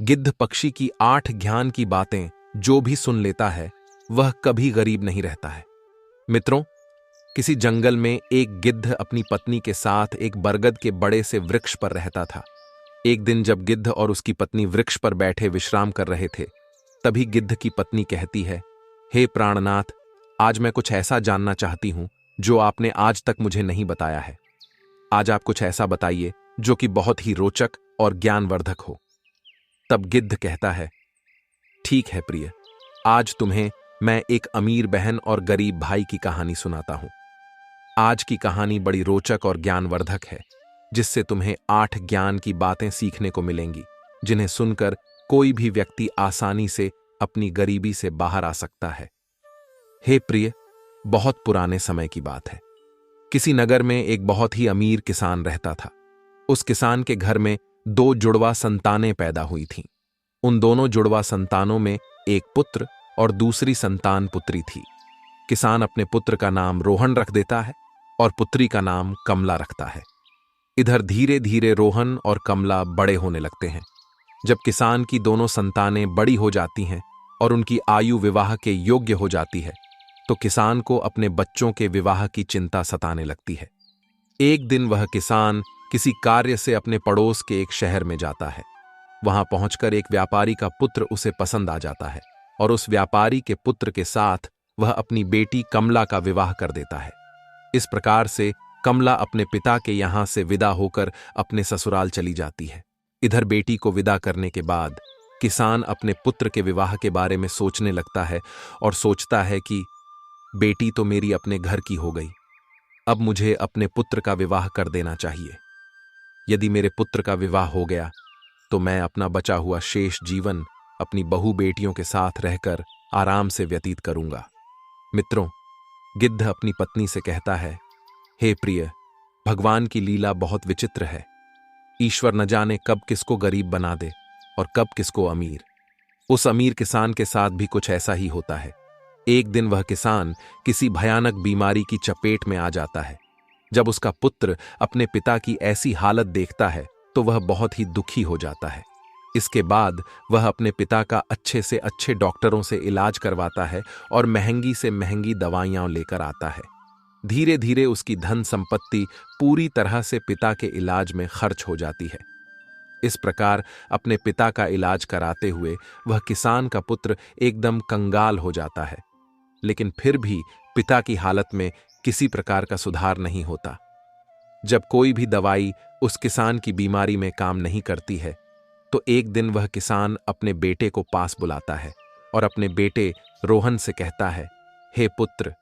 गिद्ध पक्षी की 8 ज्ञान की बातें जो भी सुन लेता है वह कभी गरीब नहीं रहता है। मित्रों, किसी जंगल में एक गिद्ध अपनी पत्नी के साथ एक बरगद के बड़े से वृक्ष पर रहता था। एक दिन जब गिद्ध और उसकी पत्नी वृक्ष पर बैठे विश्राम कर रहे थे, तभी गिद्ध की पत्नी कहती है, हे प्राणनाथ, आज मैं कुछ ऐसा जानना चाहती हूं जो आपने आज तक मुझे नहीं बताया है। आज आप कुछ ऐसा बताइए जो कि बहुत ही रोचक और ज्ञानवर्धक हो। तब गिद्ध कहता है, ठीक है प्रिय, आज तुम्हें मैं एक अमीर बहन और गरीब भाई की कहानी सुनाता हूं। आज की कहानी बड़ी रोचक और ज्ञानवर्धक है, जिससे तुम्हें 8 ज्ञान की बातें सीखने को मिलेंगी, जिन्हें सुनकर कोई भी व्यक्ति आसानी से अपनी गरीबी से बाहर आ सकता है। हे प्रिय, बहुत पुराने समय की बात है। किसी नगर में एक बहुत ही अमीर किसान रहता था। उस किसान के घर में 2 जुड़वा संतानें पैदा हुई थीं। उन दोनों जुड़वा संतानों में एक पुत्र और दूसरी संतान पुत्री थी। किसान अपने पुत्र का नाम रोहन रख देता है और पुत्री का नाम कमला रखता है। इधर धीरे धीरे रोहन और कमला बड़े होने लगते हैं। जब किसान की दोनों संतानें बड़ी हो जाती हैं और उनकी आयु विवाह के योग्य हो जाती है, तो किसान को अपने बच्चों के विवाह की चिंता सताने लगती है। एक दिन वह किसान किसी कार्य से अपने पड़ोस के एक शहर में जाता है। वहां पहुंचकर एक व्यापारी का पुत्र उसे पसंद आ जाता है और उस व्यापारी के पुत्र के साथ वह अपनी बेटी कमला का विवाह कर देता है। इस प्रकार से कमला अपने पिता के यहां से विदा होकर अपने ससुराल चली जाती है। इधर बेटी को विदा करने के बाद किसान अपने पुत्र के विवाह के बारे में सोचने लगता है और सोचता है कि बेटी तो मेरी अपने घर की हो गई, अब मुझे अपने पुत्र का विवाह कर देना चाहिए। यदि मेरे पुत्र का विवाह हो गया तो मैं अपना बचा हुआ शेष जीवन अपनी बहू बेटियों के साथ रहकर आराम से व्यतीत करूंगा। मित्रों, गिद्ध अपनी पत्नी से कहता है, हे प्रिय, भगवान की लीला बहुत विचित्र है। ईश्वर न जाने कब किसको गरीब बना दे और कब किसको अमीर। उस अमीर किसान के साथ भी कुछ ऐसा ही होता है। एक दिन वह किसान किसी भयानक बीमारी की चपेट में आ जाता है। जब उसका पुत्र अपने पिता की ऐसी हालत देखता है तो वह बहुत ही दुखी हो जाता है। इसके बाद वह अपने पिता का अच्छे से अच्छे डॉक्टरों से इलाज करवाता है और महंगी से महंगी दवाइयां लेकर आता है। धीरे धीरे उसकी धन संपत्ति पूरी तरह से पिता के इलाज में खर्च हो जाती है। इस प्रकार अपने पिता का इलाज कराते हुए वह किसान का पुत्र एकदम कंगाल हो जाता है। लेकिन फिर भी पिता की हालत में किसी प्रकार का सुधार नहीं होता। जब कोई भी दवाई उस किसान की बीमारी में काम नहीं करती है, तो एक दिन वह किसान अपने बेटे को पास बुलाता है और अपने बेटे रोहन से कहता है, हे पुत्र,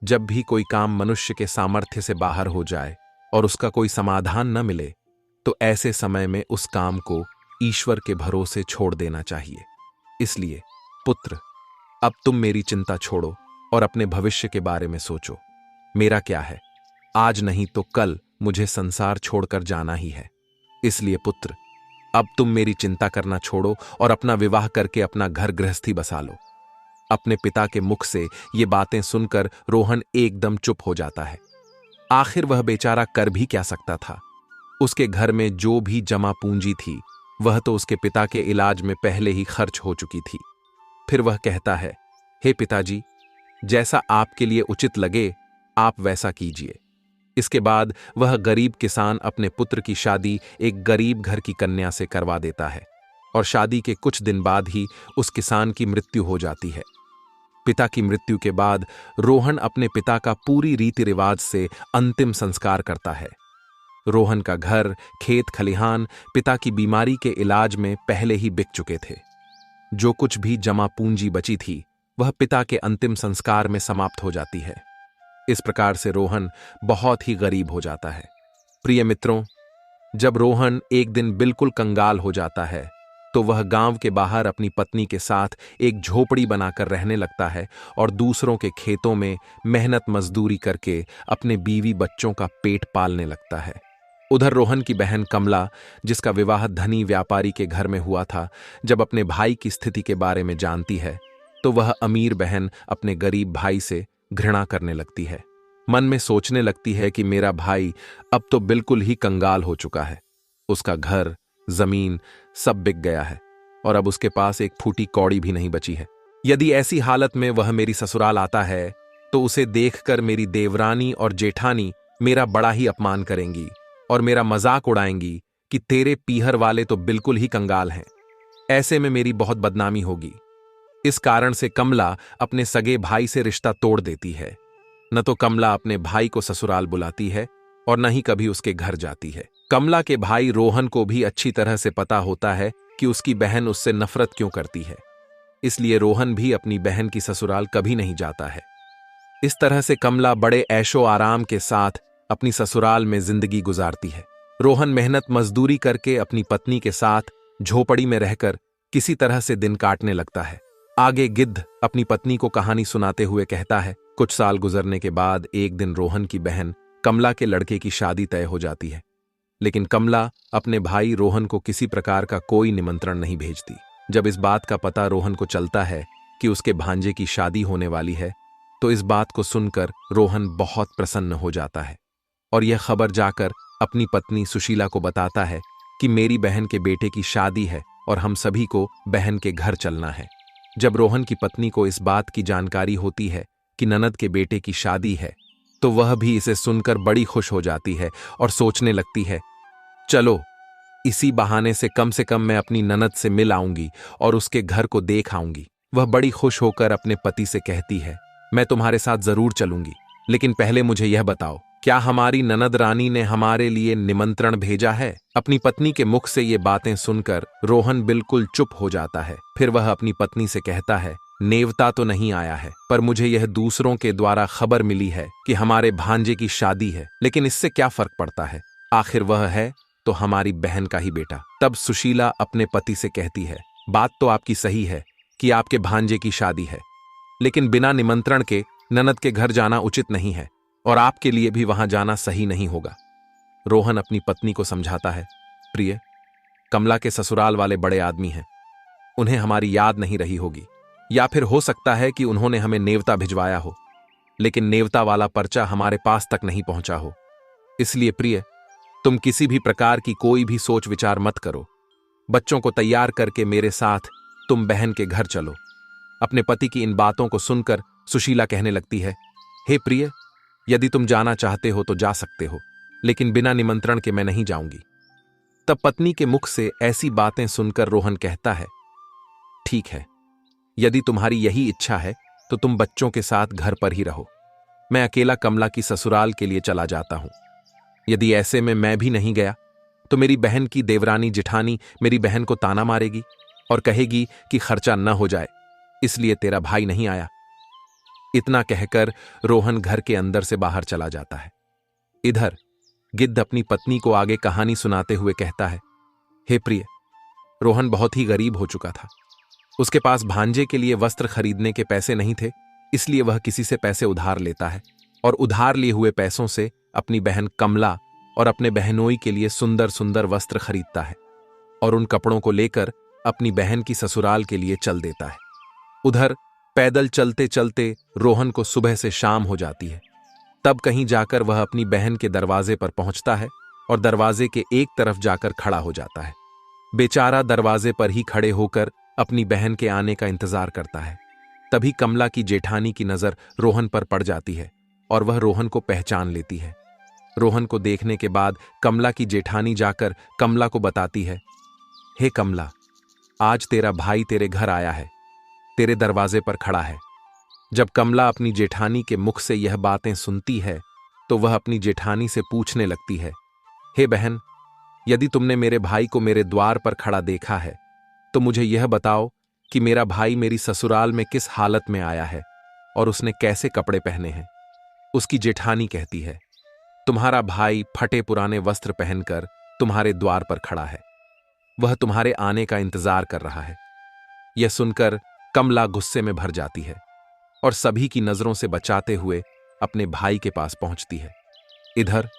जब भी कोई काम मनुष्य के सामर्थ्य से बाहर हो जाए और उसका कोई समाधान न मिले, तो ऐसे समय में उस काम को ईश्वर के भरोसे छोड़ देना चाहिए। इसलिए पुत्र, अब तुम मेरी चिंता छोड़ो और अपने भविष्य के बारे में सोचो। मेरा क्या है, आज नहीं तो कल मुझे संसार छोड़कर जाना ही है। इसलिए पुत्र, अब तुम मेरी चिंता करना छोड़ो और अपना विवाह करके अपना घर गृहस्थी बसा लो। अपने पिता के मुख से ये बातें सुनकर रोहन एकदम चुप हो जाता है। आखिर वह बेचारा कर भी क्या सकता था। उसके घर में जो भी जमा पूंजी थी वह तो उसके पिता के इलाज में पहले ही खर्च हो चुकी थी। फिर वह कहता है, हे पिताजी, जैसा आपके लिए उचित लगे आप वैसा कीजिए। इसके बाद वह गरीब किसान अपने पुत्र की शादी एक गरीब घर की कन्या से करवा देता है और शादी के कुछ दिन बाद ही उस किसान की मृत्यु हो जाती है। पिता की मृत्यु के बाद रोहन अपने पिता का पूरी रीति रिवाज से अंतिम संस्कार करता है। रोहन का घर, खेत खलिहान पिता की बीमारी के इलाज में पहले ही बिक चुके थे। जो कुछ भी जमा पूंजी बची थी वह पिता के अंतिम संस्कार में समाप्त हो जाती है। इस प्रकार से रोहन बहुत ही गरीब हो जाता है। प्रिय मित्रों, जब रोहन एक दिन बिल्कुल कंगाल हो जाता है तो वह गांव के बाहर अपनी पत्नी के साथ एक झोपड़ी बनाकर रहने लगता है और दूसरों के खेतों में मेहनत मजदूरी करके अपने बीवी बच्चों का पेट पालने लगता है। उधर रोहन की बहन कमला, जिसका विवाह धनी व्यापारी के घर में हुआ था, जब अपने भाई की स्थिति के बारे में जानती है तो वह अमीर बहन अपने गरीब भाई से घृणा करने लगती है। मन में सोचने लगती है कि मेरा भाई अब तो बिल्कुल ही कंगाल हो चुका है। उसका घर, जमीन सब बिक गया है। और अब उसके पास एक फूटी कौड़ी भी नहीं बची है। यदि ऐसी हालत में वह मेरी ससुराल आता है तो उसे देखकर मेरी देवरानी और जेठानी मेरा बड़ा ही अपमान करेंगी और मेरा मजाक उड़ाएंगी कि तेरे पीहर वाले तो बिल्कुल ही कंगाल हैं। ऐसे में मेरी बहुत बदनामी होगी। इस कारण से कमला अपने सगे भाई से रिश्ता तोड़ देती है। न तो कमला अपने भाई को ससुराल बुलाती है और न ही कभी उसके घर जाती है। कमला के भाई रोहन को भी अच्छी तरह से पता होता है कि उसकी बहन उससे नफरत क्यों करती है, इसलिए रोहन भी अपनी बहन की ससुराल कभी नहीं जाता है। इस तरह से कमला बड़े ऐशो आराम के साथ अपनी ससुराल में जिंदगी गुजारती है। रोहन मेहनत मजदूरी करके अपनी पत्नी के साथ झोपड़ी में रहकर किसी तरह से दिन काटने लगता है। आगे गिद्ध अपनी पत्नी को कहानी सुनाते हुए कहता है, कुछ साल गुजरने के बाद एक दिन रोहन की बहन कमला के लड़के की शादी तय हो जाती है, लेकिन कमला अपने भाई रोहन को किसी प्रकार का कोई निमंत्रण नहीं भेजती। जब इस बात का पता रोहन को चलता है कि उसके भांजे की शादी होने वाली है, तो इस बात को सुनकर रोहन बहुत प्रसन्न हो जाता है और यह खबर जाकर अपनी पत्नी सुशीला को बताता है कि मेरी बहन के बेटे की शादी है और हम सभी को बहन के घर चलना है। जब रोहन की पत्नी को इस बात की जानकारी होती है कि ननद के बेटे की शादी है, तो वह भी इसे सुनकर बड़ी खुश हो जाती है और सोचने लगती है, चलो इसी बहाने से कम मैं अपनी ननद से मिल आऊंगी और उसके घर को देख आऊंगी। वह बड़ी खुश होकर अपने पति से कहती है, मैं तुम्हारे साथ जरूर चलूंगी, लेकिन पहले मुझे यह बताओ, क्या हमारी ननद रानी ने हमारे लिए निमंत्रण भेजा है? अपनी पत्नी के मुख से ये बातें सुनकर रोहन बिल्कुल चुप हो जाता है। फिर वह अपनी पत्नी से कहता है, नेवता तो नहीं आया है, पर मुझे यह दूसरों के द्वारा खबर मिली है कि हमारे भांजे की शादी है, लेकिन इससे क्या फर्क पड़ता है, आखिर वह है तो हमारी बहन का ही बेटा। तब सुशीला अपने पति से कहती है, बात तो आपकी सही है कि आपके भांजे की शादी है, लेकिन बिना निमंत्रण के ननद के घर जाना उचित नहीं है और आपके लिए भी वहां जाना सही नहीं होगा। रोहन अपनी पत्नी को समझाता है, प्रिय, कमला के ससुराल वाले बड़े आदमी हैं, उन्हें हमारी याद नहीं रही होगी, या फिर हो सकता है कि उन्होंने हमें नेवता भिजवाया हो, लेकिन नेवता वाला पर्चा हमारे पास तक नहीं पहुंचा हो। इसलिए प्रिय, तुम किसी भी प्रकार की कोई भी सोच विचार मत करो। बच्चों को तैयार करके मेरे साथ तुम बहन के घर चलो। अपने पति की इन बातों को सुनकर सुशीला कहने लगती है, हे प्रिय, यदि तुम जाना चाहते हो तो जा सकते हो, लेकिन बिना निमंत्रण के मैं नहीं जाऊंगी। तब पत्नी के मुख से ऐसी बातें सुनकर रोहन कहता है, ठीक है, यदि तुम्हारी यही इच्छा है तो तुम बच्चों के साथ घर पर ही रहो। मैं अकेला कमला की ससुराल के लिए चला जाता हूं। यदि ऐसे में मैं भी नहीं गया तो मेरी बहन की देवरानी जिठानी मेरी बहन को ताना मारेगी और कहेगी कि खर्चा न हो जाए, इसलिए तेरा भाई नहीं आया। इतना कहकर रोहन घर के अंदर से बाहर चला जाता है। इधर गिद्ध अपनी पत्नी को आगे कहानी सुनाते हुए कहता है, हे प्रिय, रोहन बहुत ही गरीब हो चुका था। उसके पास भांजे के लिए वस्त्र खरीदने के पैसे नहीं थे, इसलिए वह किसी से पैसे उधार लेता है और उधार लिए हुए पैसों से अपनी बहन कमला और अपने बहनोई के लिए सुंदर सुंदर वस्त्र खरीदता है और उन कपड़ों को लेकर अपनी बहन की ससुराल के लिए चल देता है। उधर पैदल चलते चलते रोहन को सुबह से शाम हो जाती है। तब कहीं जाकर वह अपनी बहन के दरवाजे पर पहुंचता है और दरवाजे के एक तरफ जाकर खड़ा हो जाता है। बेचारा दरवाजे पर ही खड़े होकर अपनी बहन के आने का इंतजार करता है। तभी कमला की जेठानी की नजर रोहन पर पड़ जाती है और वह रोहन को पहचान लेती है। रोहन को देखने के बाद कमला की जेठानी जाकर कमला को बताती है, हे कमला, आज तेरा भाई तेरे घर आया है, तेरे दरवाजे पर खड़ा है। जब कमला अपनी जेठानी के मुख से यह बातें सुनती है तो वह अपनी जेठानी से पूछने लगती है, हे बहन, यदि तुमने मेरे भाई को मेरे द्वार पर खड़ा देखा है तो मुझे यह बताओ कि मेरा भाई मेरी ससुराल में किस हालत में आया है और उसने कैसे कपड़े पहने हैं। उसकी जेठानी कहती है, तुम्हारा भाई फटे पुराने वस्त्र पहनकर तुम्हारे द्वार पर खड़ा है, वह तुम्हारे आने का इंतजार कर रहा है। यह सुनकर कमला गुस्से में भर जाती है और सभी की नजरों से बचाते हुए अपने भाई के पास पहुंचती है। इधर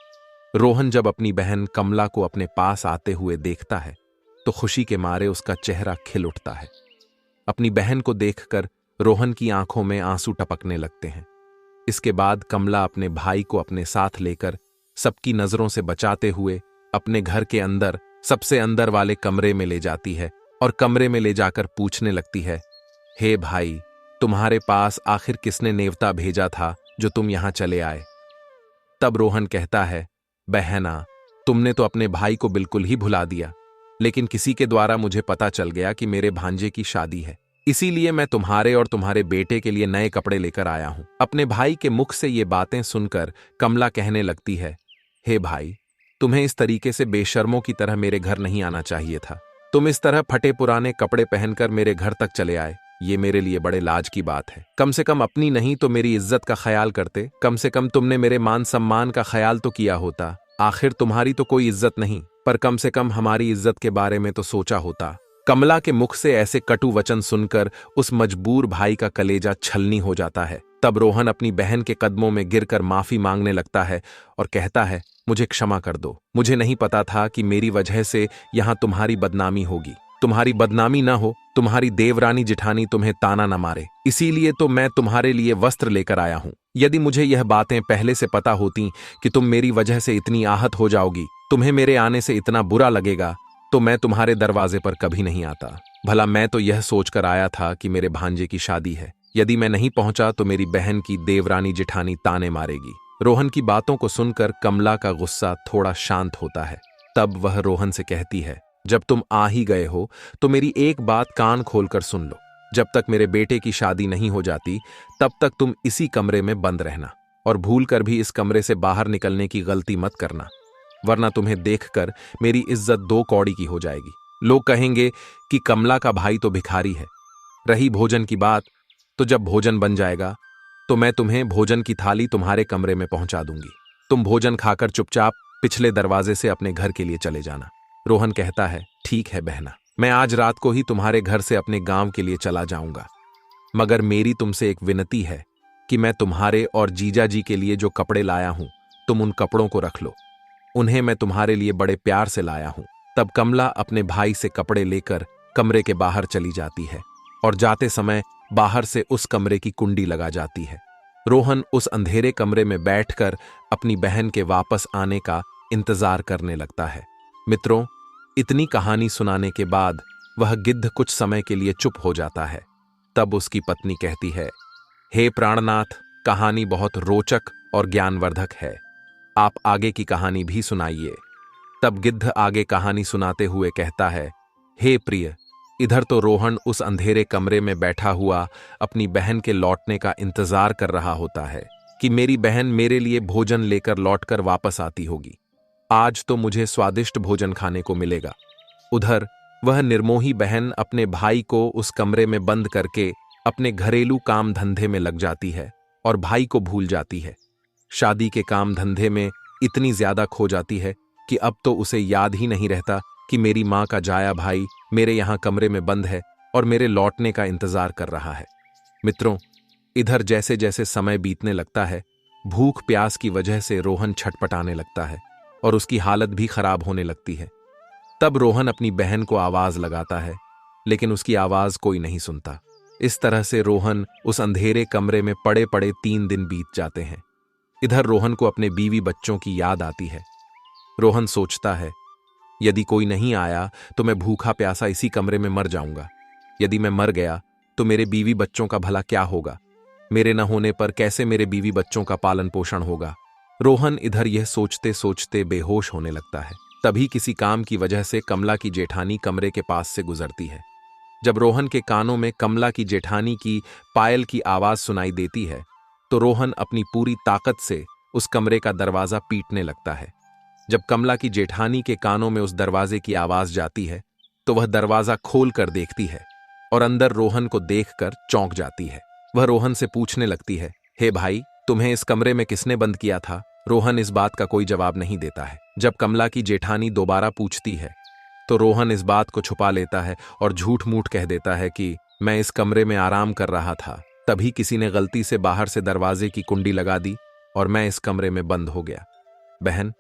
रोहन जब अपनी बहन कमला को अपने पास आते हुए देखता है तो खुशी के मारे उसका चेहरा खिल उठता है। अपनी बहन को देखकर रोहन की आंखों में आंसू टपकने लगते हैं। इसके बाद कमला अपने भाई को अपने साथ लेकर सबकी नजरों से बचाते हुए अपने घर के अंदर सबसे अंदर वाले कमरे में ले जाती है और कमरे में ले जाकर पूछने लगती है, हे भाई, तुम्हारे पास आखिर किसने नेवता भेजा था जो तुम यहां चले आए? तब रोहन कहता है, बहना, तुमने तो अपने भाई को बिल्कुल ही भुला दिया, लेकिन किसी के द्वारा मुझे पता चल गया कि मेरे भांजे की शादी है, इसीलिए मैं तुम्हारे और तुम्हारे बेटे के लिए नए कपड़े लेकर आया हूं। अपने भाई के मुख से ये बातें सुनकर कमला कहने लगती है, हे भाई, तुम्हें इस तरीके से बेशर्मों की तरह मेरे घर नहीं आना चाहिए था। तुम इस तरह फटे पुराने कपड़े पहनकर मेरे घर तक चले आए, ये मेरे लिए बड़े लाज की बात है। कम से कम अपनी नहीं तो मेरी इज्जत का ख्याल करते, कम से कम तुमने मेरे मान सम्मान का ख्याल तो किया होता। आखिर तुम्हारी तो कोई इज्जत नहीं, पर कम से कम हमारी इज्जत के बारे में तो सोचा होता। कमला के मुख से ऐसे कटु वचन सुनकर उस मजबूर भाई का कलेजा छलनी हो जाता है। तब रोहन अपनी बहन के कदमों में गिरकर माफी मांगने लगता है और कहता है, मुझे क्षमा कर दो, मुझे नहीं पता था कि मेरी वजह से यहां तुम्हारी बदनामी होगी। तुम्हारी बदनामी ना हो, तुम्हारी देवरानी जिठानी तुम्हें ताना न मारे, इसीलिए तो मैं तुम्हारे लिए वस्त्र लेकर आया हूं। यदि मुझे यह बातें पहले से पता होती कि तुम मेरी वजह से इतनी आहत हो जाओगी, तुम्हें मेरे आने से इतना बुरा लगेगा, तो मैं तुम्हारे दरवाजे पर कभी नहीं आता। भला मैं तो यह सोचकर आया था कि मेरे भांजे की शादी है, यदि मैं नहीं पहुंचा तो मेरी बहन की देवरानी जिठानी ताने मारेगी। रोहन की बातों को सुनकर कमला का गुस्सा थोड़ा शांत होता है। तब वह रोहन से कहती है, जब तुम आ ही गए हो तो मेरी एक बात कान खोलकर सुन लो। जब तक मेरे बेटे की शादी नहीं हो जाती, तब तक तुम इसी कमरे में बंद रहना और भूल कर भी इस कमरे से बाहर निकलने की गलती मत करना, वरना तुम्हें देखकर मेरी इज्जत 2 कौड़ी की हो जाएगी। लोग कहेंगे कि कमला का भाई तो भिखारी है। रही भोजन की बात, तो जब भोजन बन जाएगा तो मैं तुम्हें भोजन की थाली तुम्हारे कमरे में पहुंचा दूंगी। तुम भोजन खाकर चुपचाप पिछले दरवाजे से अपने घर के लिए चले जाना। रोहन कहता है, ठीक है बहना, मैं आज रात को ही तुम्हारे घर से अपने गांव के लिए चला जाऊंगा, मगर मेरी तुमसे एक विनती है कि मैं तुम्हारे और जीजा जी के लिए जो कपड़े लाया हूं, तुम उन कपड़ों को रख लो। उन्हें मैं तुम्हारे लिए बड़े प्यार से लाया हूं। तब कमला अपने भाई से कपड़े लेकर कमरे के बाहर चली जाती है और जाते समय बाहर से उस कमरे की कुंडी लगा जाती है। रोहन उस अंधेरे कमरे में बैठकर अपनी बहन के वापस आने का इंतजार करने लगता है। मित्रों, इतनी कहानी सुनाने के बाद वह गिद्ध कुछ समय के लिए चुप हो जाता है। तब उसकी पत्नी कहती है, हे प्राणनाथ, कहानी बहुत रोचक और ज्ञानवर्धक है, आप आगे की कहानी भी सुनाइए। तब गिद्ध आगे कहानी सुनाते हुए कहता है, हे प्रिय, इधर तो रोहन उस अंधेरे कमरे में बैठा हुआ अपनी बहन के लौटने का इंतजार कर रहा होता है कि मेरी बहन मेरे लिए भोजन लेकर लौटकर वापस आती होगी। आज तो मुझे स्वादिष्ट भोजन खाने को मिलेगा। उधर वह निर्मोही बहन अपने भाई को उस कमरे में बंद करके अपने घरेलू काम धंधे में लग जाती है और भाई को भूल जाती है। शादी के काम धंधे में इतनी ज्यादा खो जाती है कि अब तो उसे याद ही नहीं रहता कि मेरी माँ का जाया भाई मेरे यहाँ कमरे में बंद है और मेरे लौटने का इंतजार कर रहा है। मित्रों, इधर जैसे जैसे समय बीतने लगता है, भूख प्यास की वजह से रोहन छटपटाने लगता है और उसकी हालत भी खराब होने लगती है। तब रोहन अपनी बहन को आवाज लगाता है, लेकिन उसकी आवाज कोई नहीं सुनता। इस तरह से रोहन उस अंधेरे कमरे में पड़े पड़े 3 दिन बीत जाते हैं। इधर रोहन को अपने बीवी बच्चों की याद आती है। रोहन सोचता है, यदि कोई नहीं आया तो मैं भूखा प्यासा इसी कमरे में मर जाऊंगा। यदि मैं मर गया तो मेरे बीवी बच्चों का भला क्या होगा? मेरे न होने पर कैसे मेरे बीवी बच्चों का पालन पोषण होगा? रोहन इधर यह सोचते सोचते बेहोश होने लगता है। तभी किसी काम की वजह से कमला की जेठानी कमरे के पास से गुजरती है। जब रोहन के कानों में कमला की जेठानी की पायल की आवाज सुनाई देती है, तो रोहन अपनी पूरी ताकत से उस कमरे का दरवाजा पीटने लगता है। जब कमला की जेठानी के कानों में उस दरवाजे की आवाज जाती है, तो वह दरवाजा खोल कर देखती है और अंदर रोहन को देखकर चौंक जाती है। वह रोहन से पूछने लगती है, हे भाई, तुम्हें इस कमरे में किसने बंद किया था? रोहन इस बात का कोई जवाब नहीं देता है। जब कमला की जेठानी दोबारा पूछती है, तो रोहन इस बात को छुपा लेता है और झूठ मूठ कह देता है कि मैं इस कमरे में आराम कर रहा था, तभी किसी ने गलती से बाहर से दरवाजे की कुंडी लगा दी और मैं इस कमरे में बंद हो गया। बहन,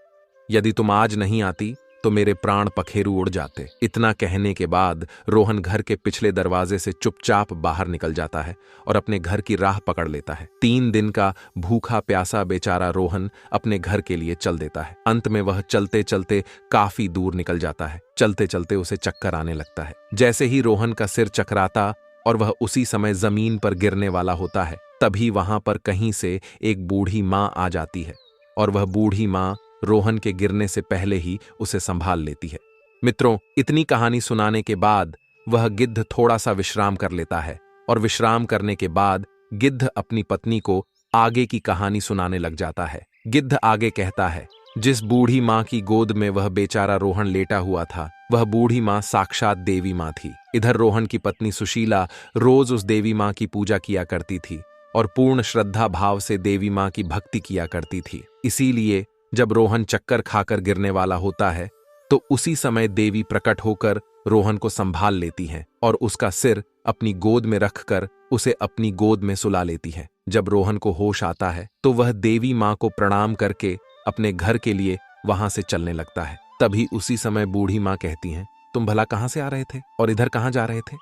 यदि तुम आज नहीं आती तो मेरे प्राण पखेरु उड़ जाते। इतना कहने के बाद रोहन घर के पिछले दरवाजे से चुपचाप बाहर निकल जाता है और अपने घर की राह पकड़ लेता है। 3 दिन का भूखा प्यासा बेचारा रोहन अपने घर के लिए चल देता है। अंत में वह चलते चलते काफी दूर निकल जाता है। चलते चलते उसे चक्कर आने लगता है। जैसे ही रोहन का सिर चकराता और वह उसी समय जमीन पर गिरने वाला होता है, तभी वहां पर कहीं से एक बूढ़ी मां आ जाती है और वह बूढ़ी मां रोहन के गिरने से पहले ही उसे संभाल लेती है। मित्रों, इतनी कहानी सुनाने के बाद वह गिद्ध थोड़ा सा विश्राम कर लेता है और विश्राम करने के बाद गिद्ध अपनी पत्नी को आगे की कहानी सुनाने लग जाता है। गिद्ध आगे कहता है, जिस बूढ़ी मां की गोद में वह बेचारा रोहन लेटा हुआ था, वह बूढ़ी मां साक्षात देवी मां थी। इधर रोहन की पत्नी सुशीला रोज उस देवी मां की पूजा किया करती थी और पूर्ण श्रद्धा भाव से देवी मां की भक्ति किया करती थी। इसीलिए जब रोहन चक्कर खाकर गिरने वाला होता है तो उसी समय देवी प्रकट होकर रोहन को संभाल लेती हैं और उसका सिर अपनी गोद में रखकर उसे अपनी गोद में सुला लेती है। जब रोहन को होश आता है तो वह देवी मां को प्रणाम करके अपने घर के लिए वहां से चलने लगता है। तभी उसी समय बूढ़ी मां कहती हैं, तुम भला कहां से आ रहे थे और इधर कहां जा रहे थे?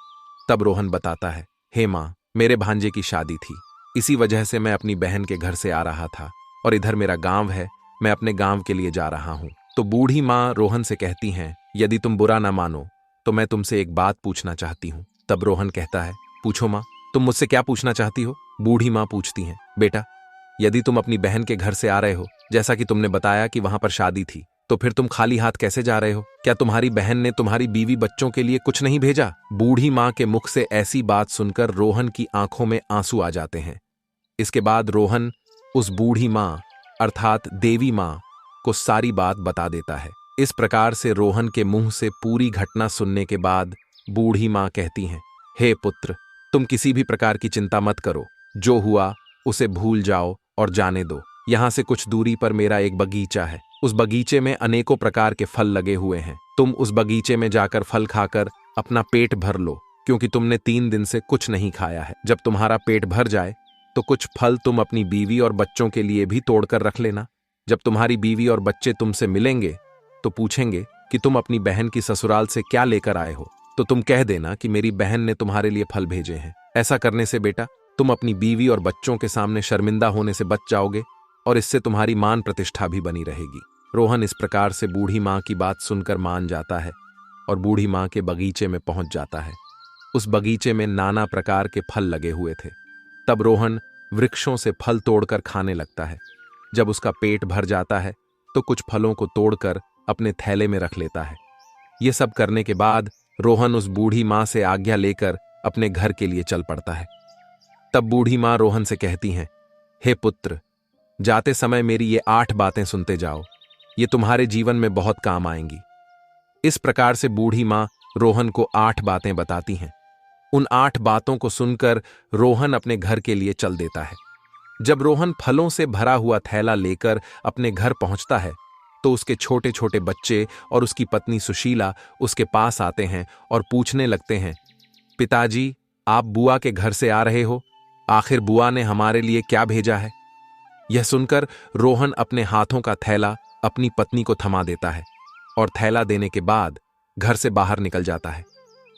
तब रोहन बताता है, हे मां, मेरे भांजे की शादी थी, इसी वजह से मैं अपनी बहन के घर से आ रहा था और इधर मेरा गांव है, मैं अपने गांव के लिए जा रहा हूं। तो बूढ़ी मां रोहन से कहती हैं, यदि तुम बुरा ना मानो तो मैं तुमसे एक बात पूछना चाहती हूं। तब रोहन कहता है, पूछो मां, तुम मुझसे क्या पूछना चाहती हो? बूढ़ी मां पूछती हैं, बेटा, यदि तुम अपनी बहन के घर से आ रहे हो, जैसा कि तुमने बताया कि वहां पर शादी थी, तो फिर तुम खाली हाथ कैसे जा रहे हो? क्या तुम्हारी बहन ने तुम्हारी बीवी बच्चों के लिए कुछ नहीं भेजा? बूढ़ी मां के मुख से ऐसी बात सुनकर रोहन की आंखों में आंसू आ जाते हैं। इसके बाद रोहन उस बूढ़ी मां अर्थात देवी मां को सारी बात बता देता है। इस प्रकार से रोहन के मुंह से पूरी घटना सुनने के बाद बूढ़ी मां कहती हैं, हे पुत्र, तुम किसी भी प्रकार की चिंता मत करो, जो हुआ उसे भूल जाओ और जाने दो। यहां से कुछ दूरी पर मेरा एक बगीचा है, उस बगीचे में अनेकों प्रकार के फल लगे हुए हैं। तुम उस बगीचे में जाकर फल खाकर अपना पेट भर लो, क्योंकि तुमने 3 दिन से कुछ नहीं खाया है। जब तुम्हारा पेट भर जाए तो कुछ फल तुम अपनी बीवी और बच्चों के लिए भी तोड़कर रख लेना। जब तुम्हारी बीवी और बच्चे तुमसे मिलेंगे तो पूछेंगे कि तुम अपनी बहन की ससुराल से क्या लेकर आए हो, तो तुम कह देना कि मेरी बहन ने तुम्हारे लिए फल भेजे हैं। ऐसा करने से बेटा तुम अपनी बीवी और बच्चों के सामने शर्मिंदा होने से बच जाओगे और इससे तुम्हारी मान प्रतिष्ठा भी बनी रहेगी। रोहन इस प्रकार से बूढ़ी मां की बात सुनकर मान जाता है और बूढ़ी मां के बगीचे में पहुंच जाता है। उस बगीचे में नाना प्रकार के फल लगे हुए थे। तब रोहन वृक्षों से फल तोड़कर खाने लगता है। जब उसका पेट भर जाता है तो कुछ फलों को तोड़कर अपने थैले में रख लेता है। ये सब करने के बाद रोहन उस बूढ़ी मां से आज्ञा लेकर अपने घर के लिए चल पड़ता है। तब बूढ़ी मां रोहन से कहती हैं, हे पुत्र, जाते समय मेरी ये 8 बातें सुनते जाओ, ये तुम्हारे जीवन में बहुत काम आएंगी। इस प्रकार से बूढ़ी मां रोहन को 8 बातें बताती हैं। उन 8 बातों को सुनकर रोहन अपने घर के लिए चल देता है। जब रोहन फलों से भरा हुआ थैला लेकर अपने घर पहुंचता है तो उसके छोटे छोटे बच्चे और उसकी पत्नी सुशीला उसके पास आते हैं और पूछने लगते हैं, पिताजी, आप बुआ के घर से आ रहे हो? आखिर बुआ ने हमारे लिए क्या भेजा है? यह सुनकर रोहन अपने हाथों का थैला अपनी पत्नी को थमा देता है और थैला देने के बाद घर से बाहर निकल जाता है।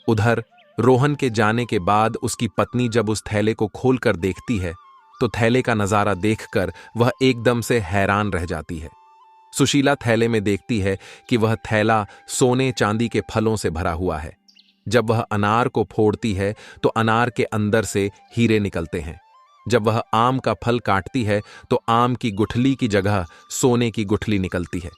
उधर रोहन के जाने के बाद उसकी पत्नी जब उस थैले को खोलकर देखती है तो थैले का नजारा देखकर वह एकदम से हैरान रह जाती है। सुशीला थैले में देखती है कि वह थैला सोने चांदी के फलों से भरा हुआ है। जब वह अनार को फोड़ती है तो अनार के अंदर से हीरे निकलते हैं। जब वह आम का फल काटती है तो आम की गुठली की जगह सोने की गुठली निकलती है।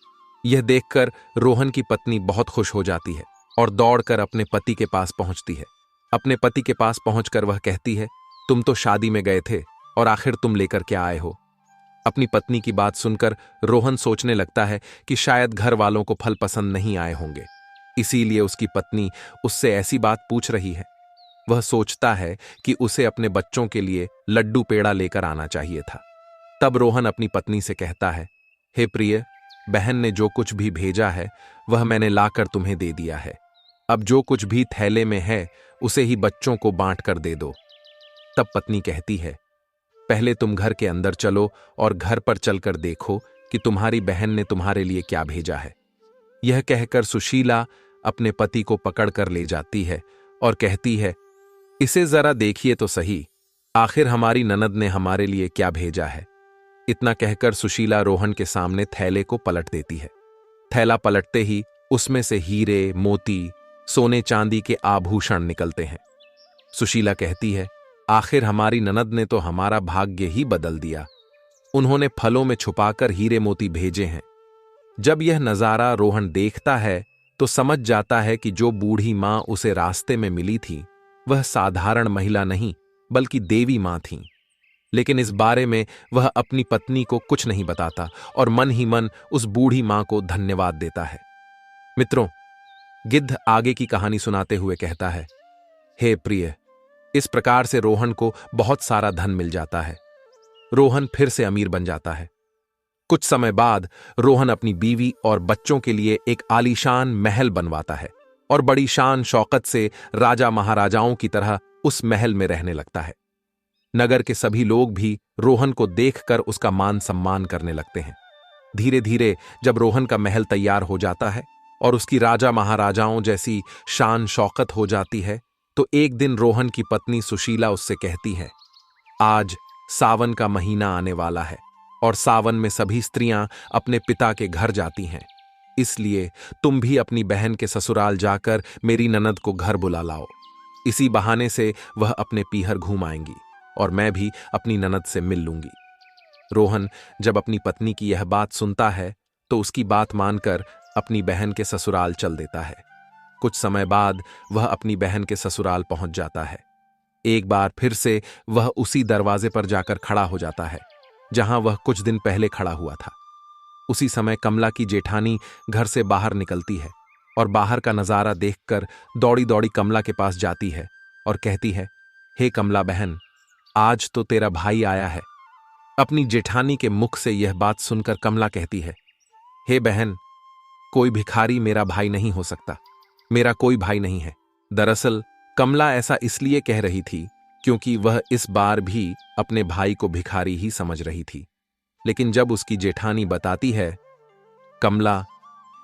यह देखकर रोहन की पत्नी बहुत खुश हो जाती है और दौड़कर अपने पति के पास पहुंचती है। अपने पति के पास पहुंचकर वह कहती है, तुम तो शादी में गए थे और आखिर तुम लेकर क्या आए हो? अपनी पत्नी की बात सुनकर रोहन सोचने लगता है कि शायद घर वालों को फल पसंद नहीं आए होंगे, इसीलिए उसकी पत्नी उससे ऐसी बात पूछ रही है। वह सोचता है कि उसे अपने बच्चों के लिए लड्डू पेड़ा लेकर आना चाहिए था। तब रोहन अपनी पत्नी से कहता है, हे प्रिय, बहन ने जो कुछ भी भेजा है वह मैंने लाकर तुम्हें दे दिया है। अब जो कुछ भी थैले में है उसे ही बच्चों को बांट कर दे दो। तब पत्नी कहती है, पहले तुम घर के अंदर चलो और घर पर चलकर देखो कि तुम्हारी बहन ने तुम्हारे लिए क्या भेजा है। यह कहकर सुशीला अपने पति को पकड़कर ले जाती है और कहती है, इसे जरा देखिए तो सही, आखिर हमारी ननद ने हमारे लिए क्या भेजा है। इतना कहकर सुशीला रोहन के सामने थैले को पलट देती है। थैला पलटते ही उसमें से हीरे, मोती, सोने चांदी के आभूषण निकलते हैं। सुशीला कहती है, आखिर हमारी ननद ने तो हमारा भाग्य ही बदल दिया। उन्होंने फलों में छुपाकर हीरे मोती भेजे हैं। जब यह नजारा रोहन देखता है तो समझ जाता है कि जो बूढ़ी मां उसे रास्ते में मिली थी वह साधारण महिला नहीं बल्कि देवी मां थी। लेकिन इस बारे में वह अपनी पत्नी को कुछ नहीं बताता और मन ही मन उस बूढ़ी मां को धन्यवाद देता है। मित्रों, गिद्ध आगे की कहानी सुनाते हुए कहता है, हे प्रिय, इस प्रकार से रोहन को बहुत सारा धन मिल जाता है। रोहन फिर से अमीर बन जाता है। कुछ समय बाद रोहन अपनी बीवी और बच्चों के लिए एक आलीशान महल बनवाता है और बड़ी शान शौकत से राजा महाराजाओं की तरह उस महल में रहने लगता है। नगर के सभी लोग भी रोहन को देखकर उसका मान सम्मान करने लगते हैं। धीरे धीरे जब रोहन का महल तैयार हो जाता है और उसकी राजा महाराजाओं जैसी शान शौकत हो जाती है तो एक दिन रोहन की पत्नी सुशीला उससे कहती है, आज सावन का महीना आने वाला है और सावन में सभी स्त्रियां अपने पिता के घर जाती हैं, इसलिए तुम भी अपनी बहन के ससुराल जाकर मेरी ननद को घर बुला लाओ। इसी बहाने से वह अपने पीहर घूम आएंगी और मैं भी अपनी ननद से मिल लूंगी। रोहन जब अपनी पत्नी की यह बात सुनता है तो उसकी बात मानकर अपनी बहन के ससुराल चल देता है। कुछ समय बाद वह अपनी बहन के ससुराल पहुंच जाता है। एक बार फिर से वह उसी दरवाजे पर जाकर खड़ा हो जाता है जहां वह कुछ दिन पहले खड़ा हुआ था। उसी समय कमला की जेठानी घर से बाहर निकलती है और बाहर का नजारा देखकर दौड़ी दौड़ी कमला के पास जाती है और कहती है, हे कमला बहन, आज तो तेरा भाई आया है। अपनी जेठानी के मुख से यह बात सुनकर कमला कहती है, हे बहन, कोई भिखारी मेरा भाई नहीं हो सकता, मेरा कोई भाई नहीं है। दरअसल कमला ऐसा इसलिए कह रही थी क्योंकि वह इस बार भी अपने भाई को भिखारी ही समझ रही थी। लेकिन जब उसकी जेठानी बताती है, कमला,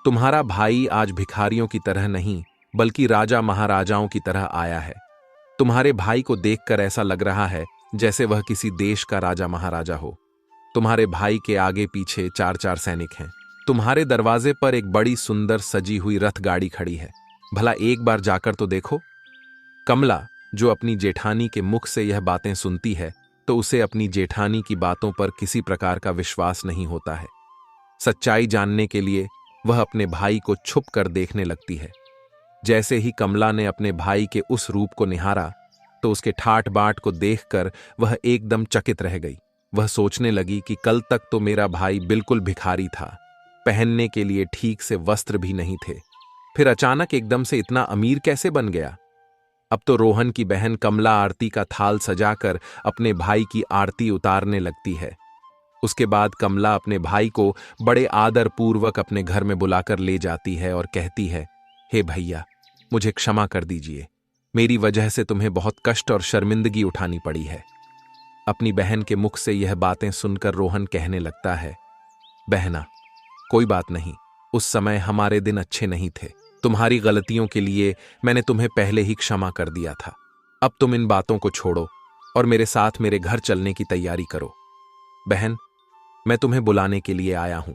तुम्हारा भाई आज भिखारियों की तरह नहीं बल्कि राजा महाराजाओं की तरह आया है। तुम्हारे भाई को देखकर ऐसा लग रहा है जैसे वह किसी देश का राजा महाराजा हो। तुम्हारे भाई के आगे पीछे 4-4 सैनिक हैं। तुम्हारे दरवाजे पर एक बड़ी सुंदर सजी हुई रथ गाड़ी खड़ी है। भला एक बार जाकर तो देखो। कमला, जो अपनी जेठानी के मुख से यह बातें सुनती है तो उसे अपनी जेठानी की बातों पर किसी प्रकार का विश्वास नहीं होता है। सच्चाई जानने के लिए वह अपने भाई को छुप कर देखने लगती है। जैसे ही कमला ने अपने भाई के उस रूप को निहारा तो उसके ठाट बाट को देखकर वह एकदम चकित रह गई। वह सोचने लगी कि कल तक तो मेरा भाई बिल्कुल भिखारी था, पहनने के लिए ठीक से वस्त्र भी नहीं थे, फिर अचानक एकदम से इतना अमीर कैसे बन गया। अब तो रोहन की बहन कमला आरती का थाल सजाकर अपने भाई की आरती उतारने लगती है। उसके बाद कमला अपने भाई को बड़े आदर पूर्वक अपने घर में बुलाकर ले जाती है और कहती है, हे भैया, मुझे क्षमा कर दीजिए, मेरी वजह से तुम्हें बहुत कष्ट और शर्मिंदगी उठानी पड़ी है। अपनी बहन के मुख से यह बातें सुनकर रोहन कहने लगता है, बहना, कोई बात नहीं, उस समय हमारे दिन अच्छे नहीं थे। तुम्हारी गलतियों के लिए मैंने तुम्हें पहले ही क्षमा कर दिया था। अब तुम इन बातों को छोड़ो और मेरे साथ मेरे घर चलने की तैयारी करो। बहन, मैं तुम्हें बुलाने के लिए आया हूं।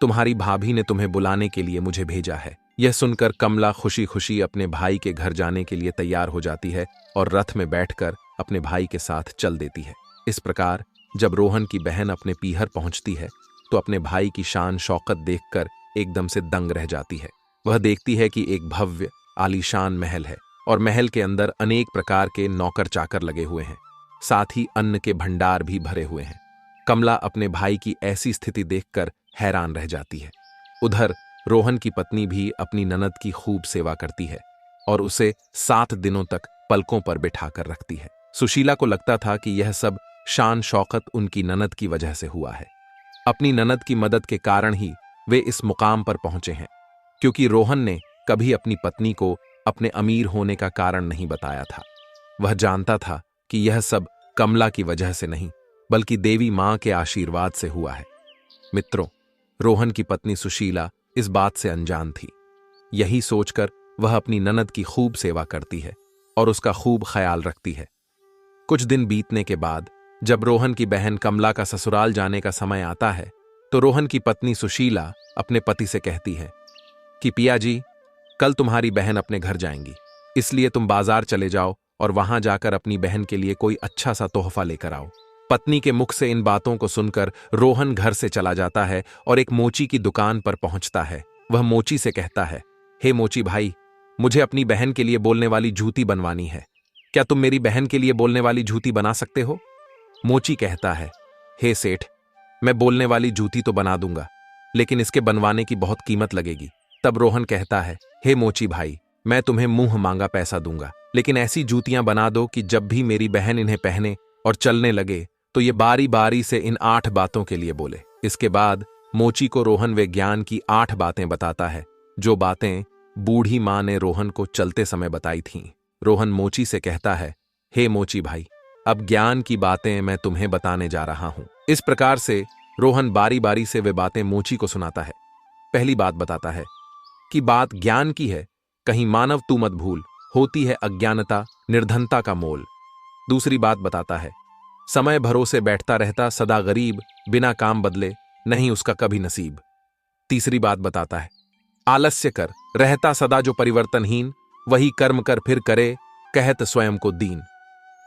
तुम्हारी भाभी ने तुम्हें बुलाने के लिए मुझे भेजा है। यह सुनकर कमला खुशी खुशी अपने भाई के घर जाने के लिए तैयार हो जाती है और रथ में बैठकर अपने भाई के साथ चल देती है। इस प्रकार जब रोहन की बहन अपने पीहर पहुंचती है तो अपने भाई की शान शौकत देखकर एकदम से दंग रह जाती है। वह देखती है कि एक भव्य आलीशान महल है और महल के अंदर अनेक प्रकार के नौकर चाकर लगे हुए हैं, साथ ही अन्न के भंडार भी भरे हुए हैं। कमला अपने भाई की ऐसी स्थिति देखकर हैरान रह जाती है। उधर रोहन की पत्नी भी अपनी ननद की खूब सेवा करती है और उसे 7 दिनों तक पलकों पर बिठाकर रखती है। सुशीला को लगता था कि यह सब शान शौकत उनकी ननद की वजह से हुआ है। अपनी ननद की मदद के कारण ही वे इस मुकाम पर पहुंचे हैं, क्योंकि रोहन ने कभी अपनी पत्नी को अपने अमीर होने का कारण नहीं बताया था। वह जानता था कि यह सब कमला की वजह से नहीं बल्कि देवी मां के आशीर्वाद से हुआ है। मित्रों, रोहन की पत्नी सुशीला इस बात से अनजान थी। यही सोचकर वह अपनी ननद की खूब सेवा करती है और उसका खूब ख्याल रखती है। कुछ दिन बीतने के बाद जब रोहन की बहन कमला का ससुराल जाने का समय आता है तो रोहन की पत्नी सुशीला अपने पति से कहती है कि पिया जी, कल तुम्हारी बहन अपने घर जाएंगी, इसलिए तुम बाजार चले जाओ और वहां जाकर अपनी बहन के लिए कोई अच्छा सा तोहफा लेकर आओ। पत्नी के मुख से इन बातों को सुनकर रोहन घर से चला जाता है और एक मोची की दुकान पर पहुंचता है। वह मोची से कहता है, हे मोची भाई, मुझे अपनी बहन के लिए बोलने वाली जूती बनवानी है। क्या तुम मेरी बहन के लिए बोलने वाली जूती बना सकते हो? मोची कहता है, हे सेठ, मैं बोलने वाली जूती तो बना दूंगा, लेकिन इसके बनवाने की बहुत कीमत लगेगी। तब रोहन कहता है, हे मोची भाई, मैं तुम्हें मुंह मांगा पैसा दूंगा, लेकिन ऐसी जूतियां बना दो कि जब भी मेरी बहन इन्हें पहने और चलने लगे तो ये बारी बारी से इन 8 बातों के लिए बोले। इसके बाद मोची को रोहन विज्ञान की 8 बातें बताता है, जो बातें बूढ़ी मां ने रोहन को चलते समय बताई थीं। रोहन मोची से कहता है, हे मोची भाई, अब ज्ञान की बातें मैं तुम्हें बताने जा रहा हूं। इस प्रकार से रोहन बारी बारी से वे बातें मोची को सुनाता है। पहली बात बताता है कि बात ज्ञान की है, कहीं मानव तू मत भूल, होती है अज्ञानता निर्धनता का मोल। दूसरी बात बताता है, समय भरोसे बैठता रहता सदा गरीब, बिना काम बदले नहीं उसका कभी नसीब। तीसरी बात बताता है, आलस्य कर रहता सदा जो परिवर्तनहीन, वही कर्म कर फिर करे कहत स्वयं को दीन।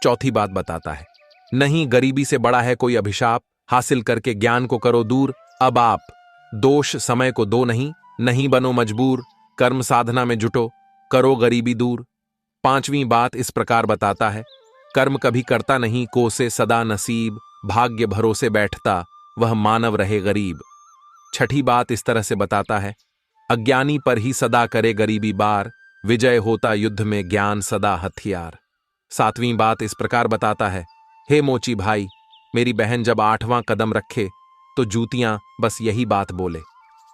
चौथी बात बताता है, नहीं गरीबी से बड़ा है कोई अभिशाप, हासिल करके ज्ञान को करो दूर। अब आप दोष समय को दो नहीं, नहीं बनो मजबूर, कर्म साधना में जुटो, करो गरीबी दूर। पांचवी बात इस प्रकार बताता है, कर्म कभी करता नहीं कोसे सदा नसीब, भाग्य भरोसे बैठता वह मानव रहे गरीब। छठी बात इस तरह से बताता है, अज्ञानी पर ही सदा करे गरीबी बार, विजय होता युद्ध में ज्ञान सदा हथियार। सातवीं बात इस प्रकार बताता है, हे मोची भाई, मेरी बहन जब 8वां कदम रखे तो जूतियां बस यही बात बोले।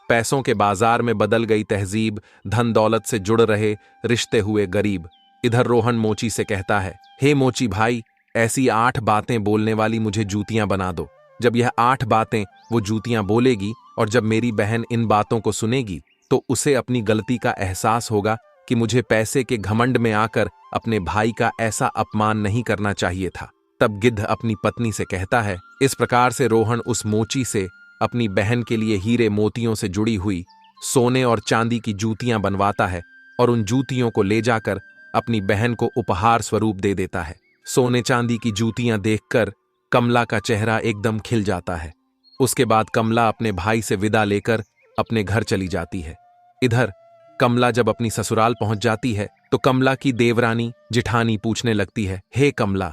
पैसों के बाजार में बदल गई तहजीब, धन दौलत से जुड़ रहे रिश्ते हुए गरीब। इधर रोहन मोची से कहता है, हे मोची भाई, ऐसी 8 बातें बोलने वाली मुझे जूतियां बना दो। जब यह 8 बातें वो जूतियां बोलेगी और जब मेरी बहन इन बातों को सुनेगी तो उसे अपनी गलती का एहसास होगा कि मुझे पैसे के घमंड में आकर अपने भाई का ऐसा अपमान नहीं करना चाहिए था। तब गिद्ध अपनी पत्नी से कहता है। इस प्रकार से रोहन उस मोची से अपनी बहन के लिए हीरे मोतियों से जुड़ी हुई सोने और चांदी की जूतियां बनवाता है और उन जूतियों को ले जाकर अपनी बहन को उपहार स्वरूप दे देता है। सोने चांदी की जूतियां देखकर कमला का चेहरा एकदम खिल जाता है। उसके बाद कमला अपने भाई से विदा लेकर अपने घर चली जाती है। इधर कमला जब अपनी ससुराल पहुंच जाती है तो कमला की देवरानी जिठानी पूछने लगती है, हे कमला,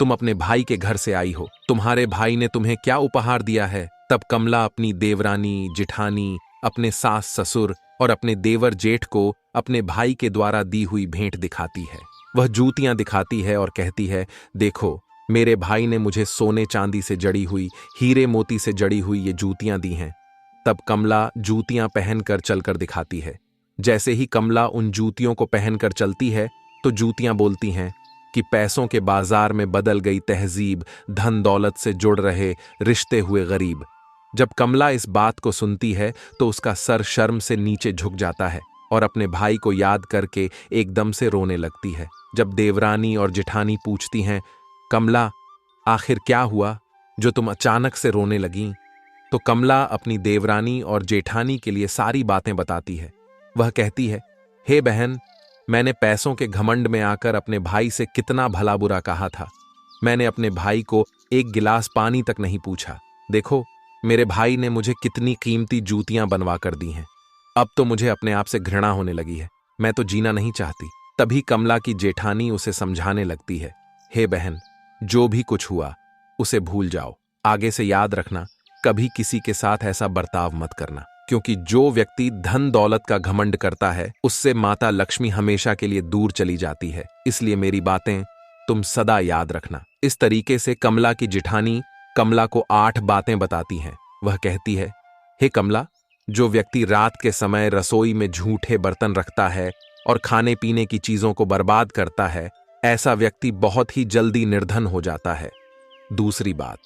तुम अपने भाई के घर से आई हो, तुम्हारे भाई ने तुम्हें क्या उपहार दिया है? तब कमला अपनी देवरानी जिठानी, अपने सास ससुर और अपने देवर जेठ को अपने भाई के द्वारा दी हुई भेंट दिखाती है। वह जूतियां दिखाती है और कहती है, देखो, मेरे भाई ने मुझे सोने चांदी से जड़ी हुई, हीरे मोती से जड़ी हुई ये जूतियां दी हैं। तब कमला जूतियां पहनकर चलकर दिखाती है। जैसे ही कमला उन जूतियों को पहनकर चलती है तो जूतियां बोलती हैं कि पैसों के बाजार में बदल गई तहजीब, धन दौलत से जुड़ रहे रिश्ते हुए गरीब। जब कमला इस बात को सुनती है तो उसका सर शर्म से नीचे झुक जाता है और अपने भाई को याद करके एकदम से रोने लगती है। जब देवरानी और जेठानी पूछती हैं, कमला, आखिर क्या हुआ जो तुम अचानक से रोने लगीं? तो कमला अपनी देवरानी और जेठानी के लिए सारी बातें बताती है। वह कहती है, हे बहन, मैंने पैसों के घमंड में आकर अपने भाई से कितना भला बुरा कहा था। मैंने अपने भाई को एक गिलास पानी तक नहीं पूछा। देखो, मेरे भाई ने मुझे कितनी कीमती जूतियां बनवा कर दी हैं। अब तो मुझे अपने आप से घृणा होने लगी है। मैं तो जीना नहीं चाहती। तभी कमला की जेठानी उसे समझाने लगती है, हे बहन, जो भी कुछ हुआ उसे भूल जाओ। आगे से याद रखना, कभी किसी के साथ ऐसा बर्ताव मत करना, क्योंकि जो व्यक्ति धन दौलत का घमंड करता है उससे माता लक्ष्मी हमेशा के लिए दूर चली जाती है। इसलिए मेरी बातें तुम सदा याद रखना। इस तरीके से कमला की जेठानी कमला को 8 बातें बताती हैं। वह कहती है, हे कमला, जो व्यक्ति रात के समय रसोई में झूठे बर्तन रखता है और खाने पीने की चीजों को बर्बाद करता है, ऐसा व्यक्ति बहुत ही जल्दी निर्धन हो जाता है। दूसरी बात,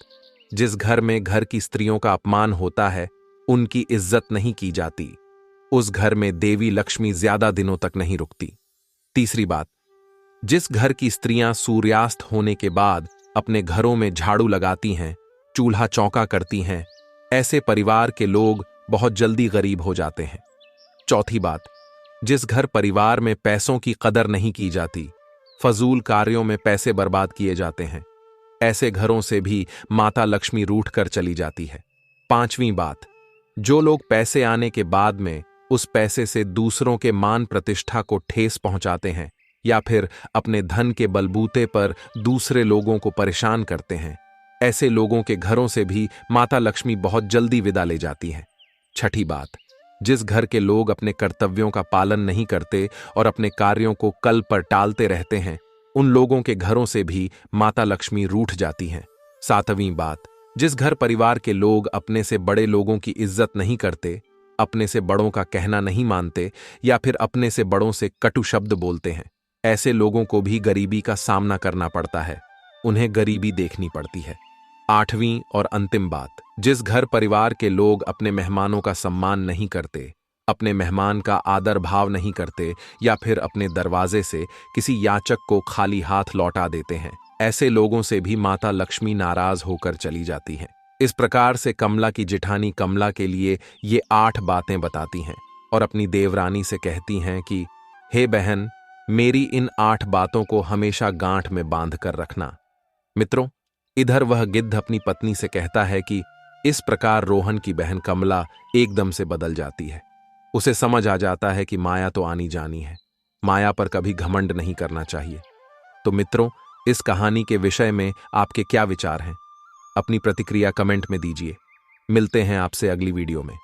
जिस घर में घर की स्त्रियों का अपमान होता है उनकी इज्जत नहीं की जाती। उस घर में देवी लक्ष्मी ज्यादा दिनों तक नहीं रुकती। तीसरी बात, जिस घर की स्त्रियां सूर्यास्त होने के बाद अपने घरों में झाड़ू लगाती हैं, चूल्हा चौका करती हैं, ऐसे परिवार के लोग बहुत जल्दी गरीब हो जाते हैं। चौथी बात, जिस घर परिवार में पैसों की कदर नहीं की जाती, फजूल कार्यों में पैसे बर्बाद किए जाते हैं, ऐसे घरों से भी माता लक्ष्मी रूठ कर चली जाती है। पांचवीं बात, जो लोग पैसे आने के बाद में उस पैसे से दूसरों के मान प्रतिष्ठा को ठेस पहुंचाते हैं या फिर अपने धन के बलबूते पर दूसरे लोगों को परेशान करते हैं, ऐसे लोगों के घरों से भी माता लक्ष्मी बहुत जल्दी विदा ले जाती है। छठी बात, जिस घर के लोग अपने कर्तव्यों का पालन नहीं करते और अपने कार्यों को कल पर टालते रहते हैं, उन लोगों के घरों से भी माता लक्ष्मी रूठ जाती हैं। सातवीं बात, जिस घर परिवार के लोग अपने से बड़े लोगों की इज्जत नहीं करते, अपने से बड़ों का कहना नहीं मानते या फिर अपने से बड़ों से कटु शब्द बोलते हैं, ऐसे लोगों को भी गरीबी का सामना करना पड़ता है, उन्हें गरीबी देखनी पड़ती है। आठवीं और अंतिम बात, जिस घर परिवार के लोग अपने मेहमानों का सम्मान नहीं करते, अपने मेहमान का आदर भाव नहीं करते या फिर अपने दरवाजे से किसी याचक को खाली हाथ लौटा देते हैं, ऐसे लोगों से भी माता लक्ष्मी नाराज होकर चली जाती हैं। इस प्रकार से कमला की जिठानी कमला के लिए ये 8 बातें बताती हैं और अपनी देवरानी से कहती हैं कि हे बहन, मेरी इन 8 बातों को हमेशा गांठ में बांध कर रखना। मित्रों, इधर वह गिद्ध अपनी पत्नी से कहता है कि इस प्रकार रोहन की बहन कमला एकदम से बदल जाती है। उसे समझ आ जाता है कि माया तो आनी जानी है, माया पर कभी घमंड नहीं करना चाहिए। तो मित्रों, इस कहानी के विषय में आपके क्या विचार हैं? अपनी प्रतिक्रिया कमेंट में दीजिए। मिलते हैं आपसे अगली वीडियो में।